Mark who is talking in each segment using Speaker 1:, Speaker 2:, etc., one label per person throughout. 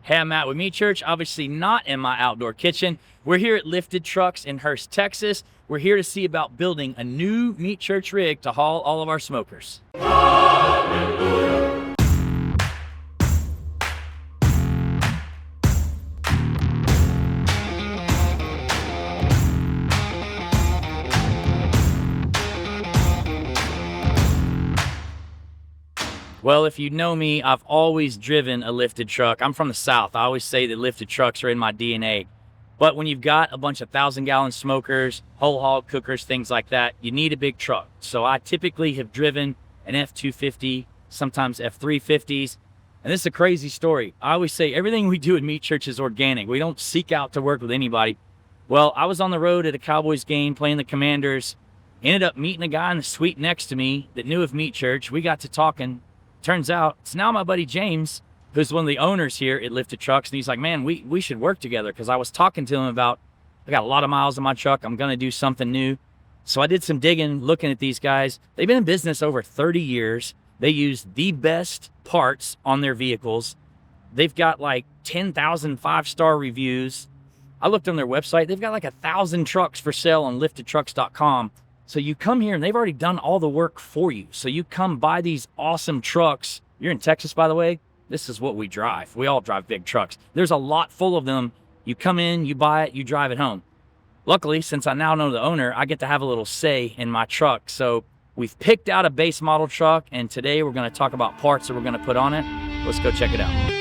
Speaker 1: Hey, I'm Matt with Meat Church, obviously not in my outdoor kitchen. We're here at Lifted Trucks in Hurst, Texas. We're here to see about building a new Meat Church rig to haul all of our smokers. Well, if you know me, I've always driven a lifted truck. I'm from the South. I always say that lifted trucks are in my DNA. But when you've got a bunch of 1,000-gallon smokers, whole hog cookers, things like that, you need a big truck. So I typically have driven an F-250, sometimes F-350s. And this is a crazy story. I always say everything we do at Meat Church is organic. We don't seek out to work with anybody. Well, I was on the road at a Cowboys game playing the Commanders. Ended up meeting a guy in the suite next to me that knew of Meat Church. We got to talking. Turns out it's now my buddy James, who's one of the owners here at Lifted Trucks. And he's like, man, we should work together, because I was talking to him about, I got a lot of miles on my truck. I'm going to do something new. So I did some digging, looking at these guys. They've been in business over 30 years. They use the best parts on their vehicles. They've got like 10,000 5-star reviews. I looked on their website. They've got like 1,000 trucks for sale on liftedtrucks.com. So you come here and they've already done all the work for you. So you come buy these awesome trucks. You're in Texas, by the way. This is what we drive. We all drive big trucks. There's a lot full of them. You come in, you buy it, you drive it home. Luckily, since I now know the owner, I get to have a little say in my truck. So we've picked out a base model truck, and today we're going to talk about parts that we're going to put on it. Let's go check it out.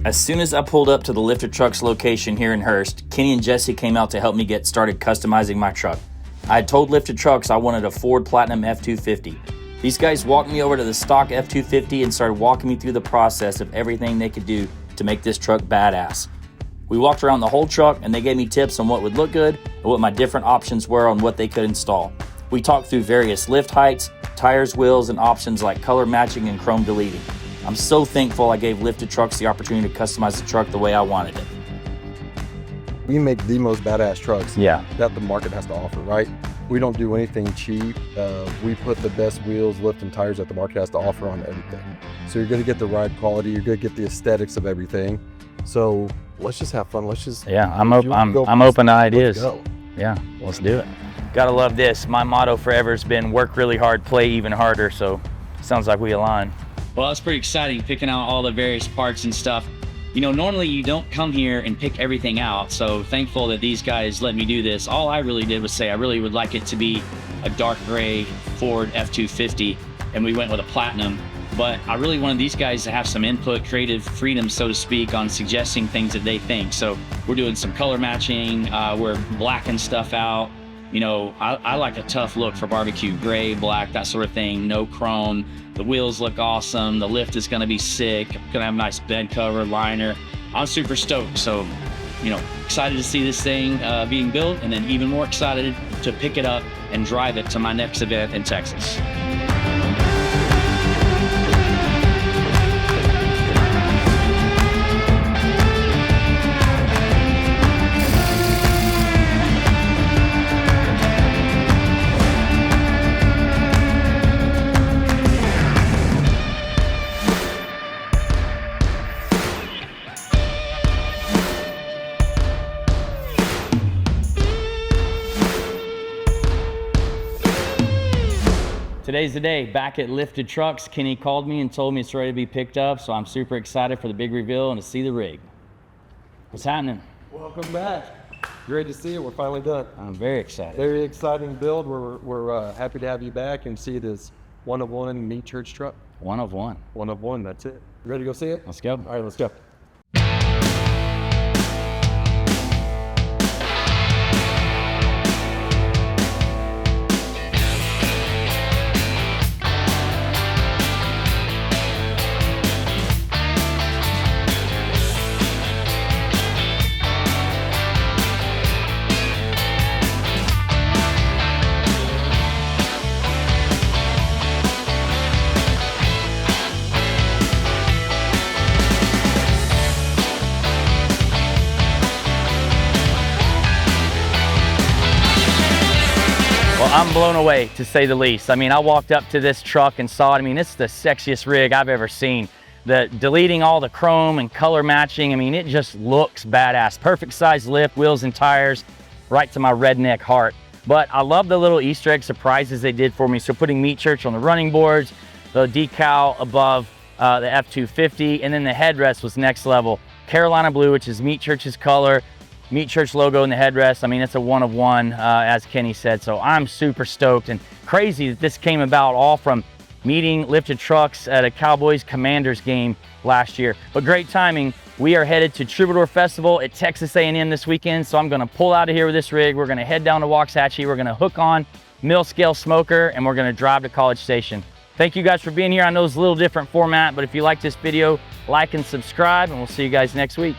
Speaker 1: As soon as I pulled up to the Lifted Trucks location here in Hurst, Kenny and Jesse came out to help me get started customizing my truck. I had told Lifted Trucks I wanted a Ford Platinum F-250. These guys walked me over to the stock F-250 and started walking me through the process of everything they could do to make this truck badass. We walked around the whole truck and they gave me tips on what would look good and what my different options were on what they could install. We talked through various lift heights, tires, wheels, and options like color matching and chrome deleting. I'm so thankful I gave Lifted Trucks the opportunity to customize the truck the way I wanted it.
Speaker 2: We make the most badass trucks that the market has to offer, right? We don't do anything cheap. We put the best wheels, lift, and tires that the market has to offer on everything. So you're gonna get the ride quality, you're gonna get the aesthetics of everything. So let's just have fun. Let's just
Speaker 1: I'm open to ideas. Yeah, let's do it. Gotta love this. My motto forever has been work really hard, play even harder. So sounds like we align. Well, that's pretty exciting, picking out all the various parts and stuff. You know, normally you don't come here and pick everything out, so thankful that these guys let me do this. All I really did was say I really would like it to be a dark gray Ford F-250, and we went with a Platinum. But I really wanted these guys to have some input, creative freedom, so to speak, on suggesting things that they think. So we're doing some color matching, we're blacking stuff out. You know, I like a tough look for barbecue, gray, black, that sort of thing, no chrome. The wheels look awesome. The lift is gonna be sick. Gonna have a nice bed cover, liner. I'm super stoked. So, you know, excited to see this thing being built, and then even more excited to pick it up and drive it to my next event in Texas. Today's the day, back at Lifted Trucks. Kenny called me and told me it's ready to be picked up, so I'm super excited for the big reveal and to see the rig. What's happening?
Speaker 2: Welcome back. Great to see you. We're finally done.
Speaker 1: I'm very excited.
Speaker 2: Very exciting build. We're happy to have you back and see this one-of-one Meat Church truck.
Speaker 1: One of one.
Speaker 2: One of one, that's it. You ready to go see it?
Speaker 1: Let's go.
Speaker 2: All right, let's go.
Speaker 1: I'm blown away, to say the least. I mean, I walked up to this truck and saw it. I mean, it's the sexiest rig I've ever seen. Deleting all the chrome and color matching, I mean, it just looks badass. Perfect size lift, wheels and tires, right to my redneck heart. But I love the little Easter egg surprises they did for me. So putting Meat Church on the running boards, the decal above the F-250, and then the headrest was next level. Carolina blue, which is Meat Church's color, Meat Church logo in the headrest. I mean, it's a one of one, as Kenny said. So I'm super stoked, and crazy that this came about all from meeting lifted trucks at a Cowboys Commanders game last year. But great timing. We are headed to Troubadour Festival at Texas A&M this weekend, so I'm gonna pull out of here with this rig. We're gonna head down to Waxahachie. We're gonna hook on mill scale smoker, and we're gonna drive to College Station. Thank you guys for being here. I know it's a little different format, but if you like this video, like and subscribe, and we'll see you guys next week.